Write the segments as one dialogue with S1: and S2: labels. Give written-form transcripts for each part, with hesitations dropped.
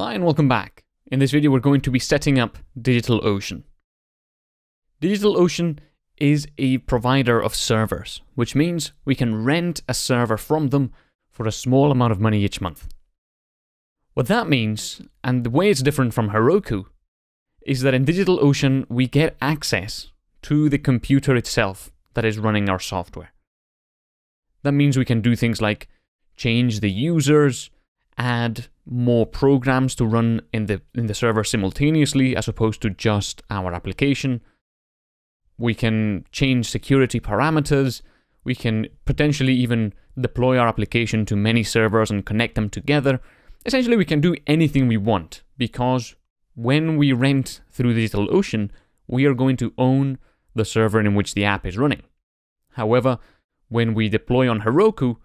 S1: Hi and welcome back. In this video we're going to be setting up DigitalOcean. DigitalOcean is a provider of servers, which means we can rent a server from them for a small amount of money each month. What that means, and the way it's different from Heroku, is that in DigitalOcean we get access to the computer itself that is running our software. That means we can do things like change the users, add more programs to run in the server simultaneously as opposed to just our application. We can change security parameters. We can potentially even deploy our application to many servers and connect them together. Essentially, we can do anything we want because when we rent through DigitalOcean, we are going to own the server in which the app is running. However, when we deploy on Heroku,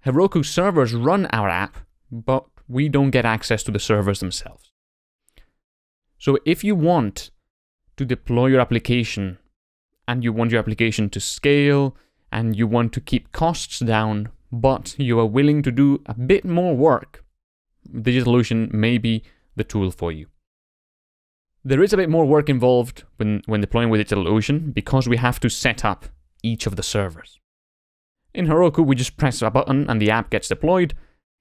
S1: Heroku servers run our app, but we don't get access to the servers themselves. So if you want to deploy your application and you want your application to scale and you want to keep costs down, but you are willing to do a bit more work, DigitalOcean may be the tool for you. There is a bit more work involved when deploying with DigitalOcean because we have to set up each of the servers. In Heroku, we just press a button and the app gets deployed.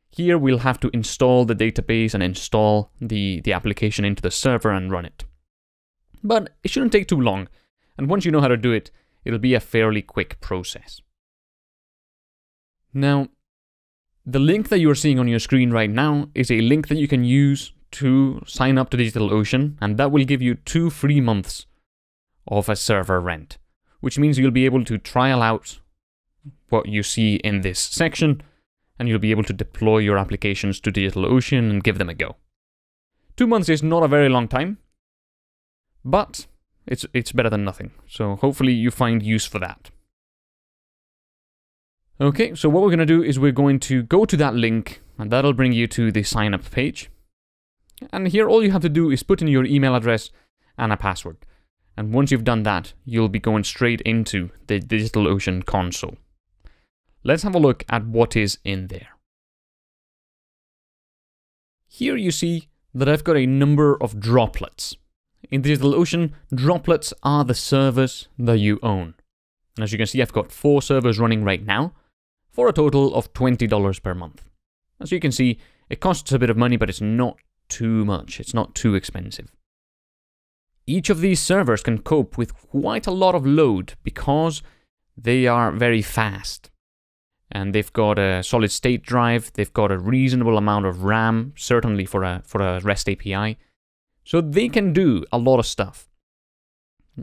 S1: Here we'll have to install the database and install the application into the server and run it. But it shouldn't take too long, and once you know how to do it, it'll be a fairly quick process. Now, the link that you're seeing on your screen right now is a link that you can use to sign up to DigitalOcean, and that will give you 2 free months of a server rent, which means you'll be able to trial out what you see in this section, and you'll be able to deploy your applications to DigitalOcean and give them a go. 2 months is not a very long time, but it's better than nothing, so hopefully you find use for that. Okay, so what we're going to do is we're going to go to that link, and that'll bring you to the sign up page. And here all you have to do is put in your email address and a password. And once you've done that, you'll be going straight into the DigitalOcean console. Let's have a look at what is in there. Here you see that I've got a number of droplets. In DigitalOcean, droplets are the servers that you own. And as you can see, I've got 4 servers running right now for a total of $20 per month. As you can see, it costs a bit of money, but it's not too much. It's not too expensive. Each of these servers can cope with quite a lot of load because they are very fast. And they've got a solid state drive, they've got a reasonable amount of RAM, certainly for a REST API. So they can do a lot of stuff.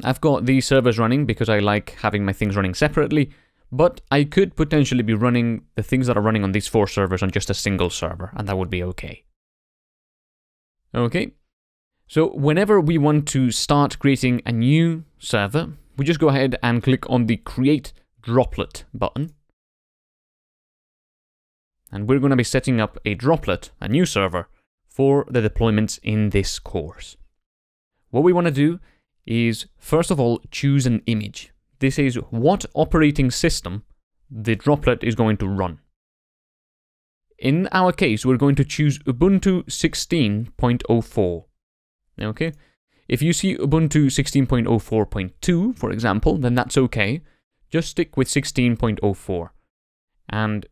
S1: I've got these servers running because I like having my things running separately, but I could potentially be running the things that are running on these 4 servers on just a single server, and that would be okay. Okay, so whenever we want to start creating a new server, we just go ahead and click on the Create Droplet button. And we're going to be setting up a droplet, a new server, for the deployments in this course. What we want to do is, first of all, choose an image. This is what operating system the droplet is going to run. In our case, we're going to choose Ubuntu 16.04. Okay? If you see Ubuntu 16.04.2, for example, then that's okay. Just stick with 16.04. And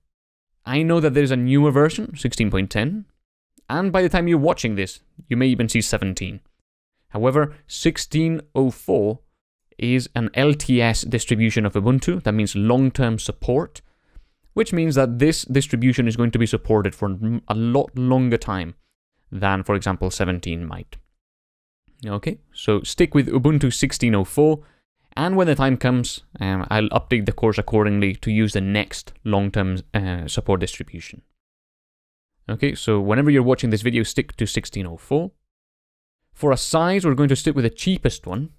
S1: I know that there's a newer version, 16.10, and by the time you're watching this, you may even see 17. However, 16.04 is an LTS distribution of Ubuntu, that means long-term support, which means that this distribution is going to be supported for a lot longer time than, for example, 17 might. Okay, so stick with Ubuntu 16.04, and when the time comes, I'll update the course accordingly to use the next long-term support distribution. Okay, so whenever you're watching this video, stick to 16.04. For a size, we're going to stick with the cheapest one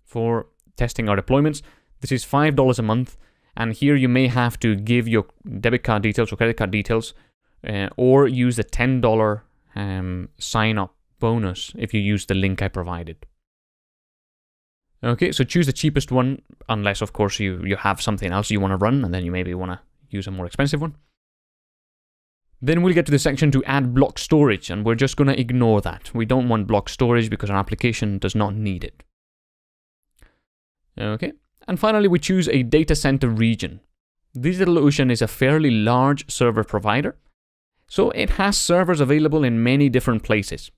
S1: for testing our deployments. This is $5 a month, and here you may have to give your debit card details or credit card details, or use the $10 sign-up bonus if you use the link I provided. Okay, so choose the cheapest one, unless, of course, you have something else you want to run, and then you maybe want to use a more expensive one. Then we'll get to the section to add block storage, and we're just going to ignore that. We don't want block storage because our application does not need it. Okay, and finally we choose a data center region. DigitalOcean is a fairly large server provider, so it has servers available in many different places.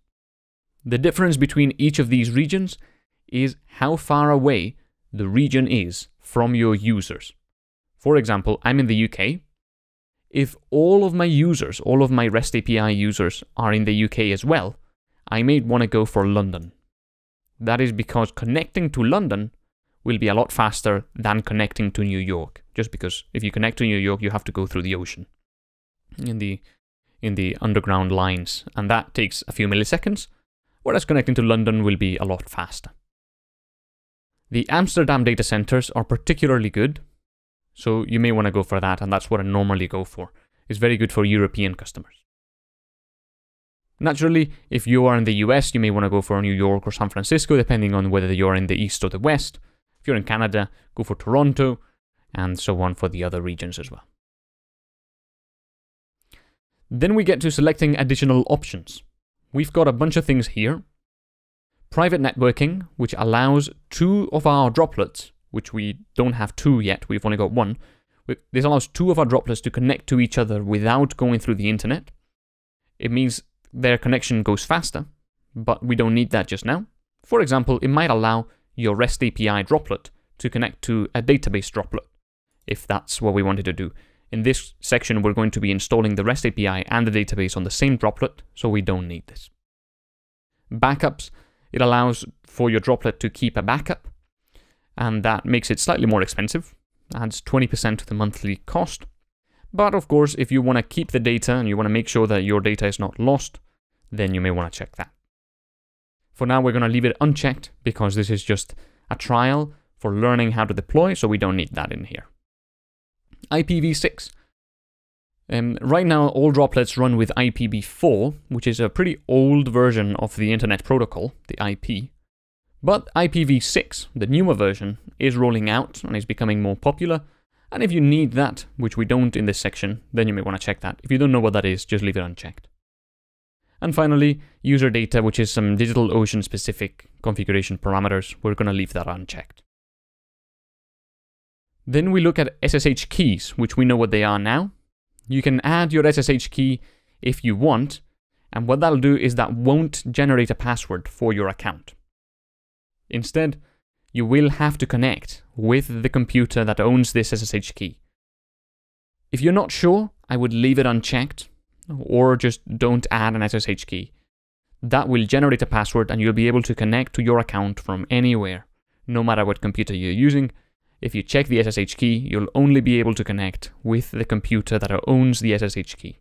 S1: The difference between each of these regions is how far away the region is from your users. For example, I'm in the UK. If all of my users, all of my REST API users are in the UK as well, I may want to go for London. That is because connecting to London will be a lot faster than connecting to New York. Just because if you connect to New York, you have to go through the ocean in the underground lines, and that takes a few milliseconds, whereas connecting to London will be a lot faster. The Amsterdam data centers are particularly good, so you may want to go for that, and that's what I normally go for. It's very good for European customers. Naturally, if you are in the US, you may want to go for New York or San Francisco, depending on whether you're in the East or the West. If you're in Canada, go for Toronto, and so on for the other regions as well. Then we get to selecting additional options. We've got a bunch of things here. Private networking, which allows 2 of our droplets, which we don't have 2 yet, we've only got 1. This allows 2 of our droplets to connect to each other without going through the internet. It means their connection goes faster, but we don't need that just now. For example, it might allow your REST API droplet to connect to a database droplet, if that's what we wanted to do. In this section, we're going to be installing the REST API and the database on the same droplet, so we don't need this. Backups, it allows for your droplet to keep a backup, and that makes it slightly more expensive, adds 20% to the monthly cost. But of course, if you want to keep the data and you want to make sure that your data is not lost, then you may want to check that. For now, we're going to leave it unchecked because this is just a trial for learning how to deploy, so we don't need that in here. IPv6. Right now, all droplets run with IPv4, which is a pretty old version of the Internet Protocol, the IP. But IPv6, the newer version, is rolling out and is becoming more popular. And if you need that, which we don't in this section, then you may want to check that. If you don't know what that is, just leave it unchecked. And finally, user data, which is some DigitalOcean specific configuration parameters. We're going to leave that unchecked. Then we look at SSH keys, which we know what they are now. You can add your SSH key if you want, and what that'll do is that won't generate a password for your account. Instead, you will have to connect with the computer that owns this SSH key. If you're not sure, I would leave it unchecked, or just don't add an SSH key. That will generate a password and you'll be able to connect to your account from anywhere, no matter what computer you're using. If you check the SSH key, you'll only be able to connect with the computer that owns the SSH key.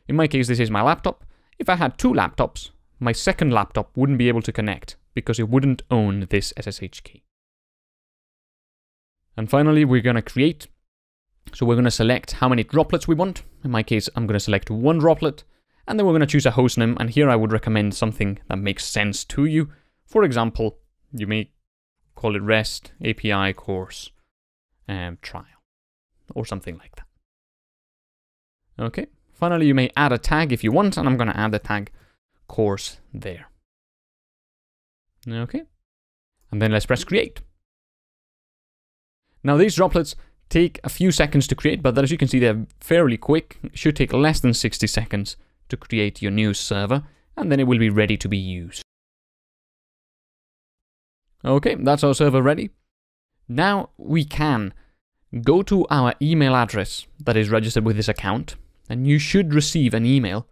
S1: In my case, this is my laptop. If I had 2 laptops, my second laptop wouldn't be able to connect because it wouldn't own this SSH key. And finally, we're going to create. So we're going to select how many droplets we want. In my case, I'm going to select 1 droplet, and then we're going to choose a hostname. And here I would recommend something that makes sense to you. For example, you may call it REST API course trial or something like that. Okay. Finally, you may add a tag if you want, and I'm going to add the tag course there. Okay. And then let's press create. Now these droplets take a few seconds to create, but as you can see, they're fairly quick. It should take less than 60 seconds to create your new server, and then it will be ready to be used. Okay, that's our server ready. Now we can go to our email address that is registered with this account, and you should receive an email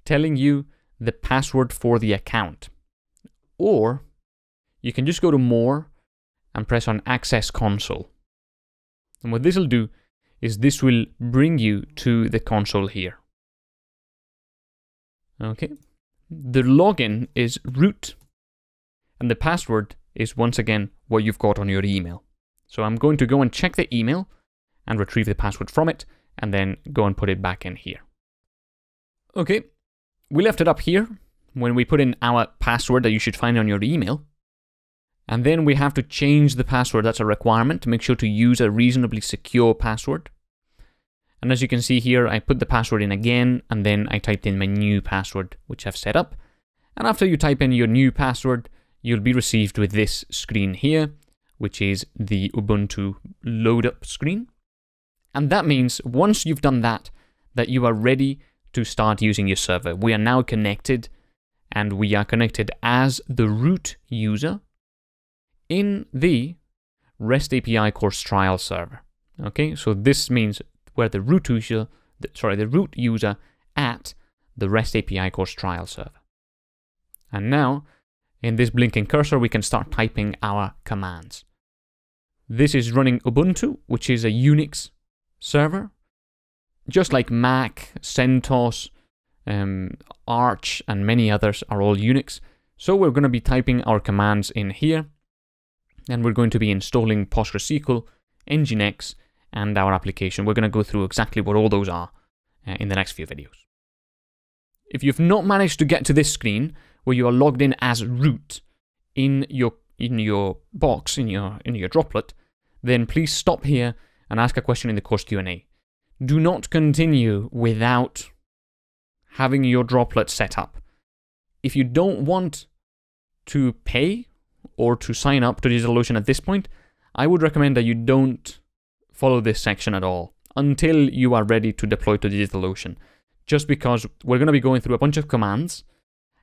S1: telling you the password for the account. Or you can just go to More and press on Access Console. And what this will do is this will bring you to the console here. Okay. The login is root, and the password is once again what you've got on your email. So I'm going to go and check the email and retrieve the password from it, and then go and put it back in here. Okay, we left it up here when we put in our password that you should find on your email. And then we have to change the password. That's a requirement to make sure to use a reasonably secure password. And as you can see here, I put the password in again, and then I typed in my new password, which I've set up. And after you type in your new password, you'll be received with this screen here, which is the Ubuntu load up screen. And that means once you've done that, that you are ready to start using your server. We are now connected, and we are connected as the root user in the REST API course trial server. Okay, so this means we're the root user, the root user at the REST API course trial server. And now, in this blinking cursor, we can start typing our commands. This is running Ubuntu, which is a Unix server. Just like Mac, CentOS, Arch, and many others are all Unix. So we're going to be typing our commands in here, and we're going to be installing PostgreSQL, Nginx, and our application. We're going to go through exactly what all those are in the next few videos. If you've not managed to get to this screen, where you are logged in as root in your box, in your droplet, then please stop here and ask a question in the course Q&A. Do not continue without having your droplet set up. If you don't want to pay or to sign up to DigitalOcean at this point, I would recommend that you don't follow this section at all until you are ready to deploy to DigitalOcean. Just because we're going to be going through a bunch of commands,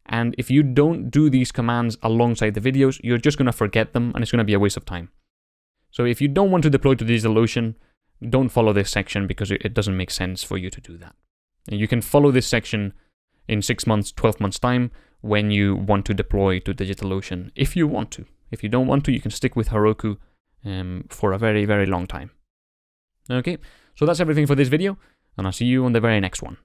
S1: and if you don't do these commands alongside the videos, you're just going to forget them, and it's going to be a waste of time. So if you don't want to deploy to DigitalOcean, don't follow this section because it doesn't make sense for you to do that. And you can follow this section in 6 months, 12 months time when you want to deploy to DigitalOcean, if you want to. If you don't want to, you can stick with Heroku for a very, very long time. Okay, so that's everything for this video, and I'll see you on the very next one.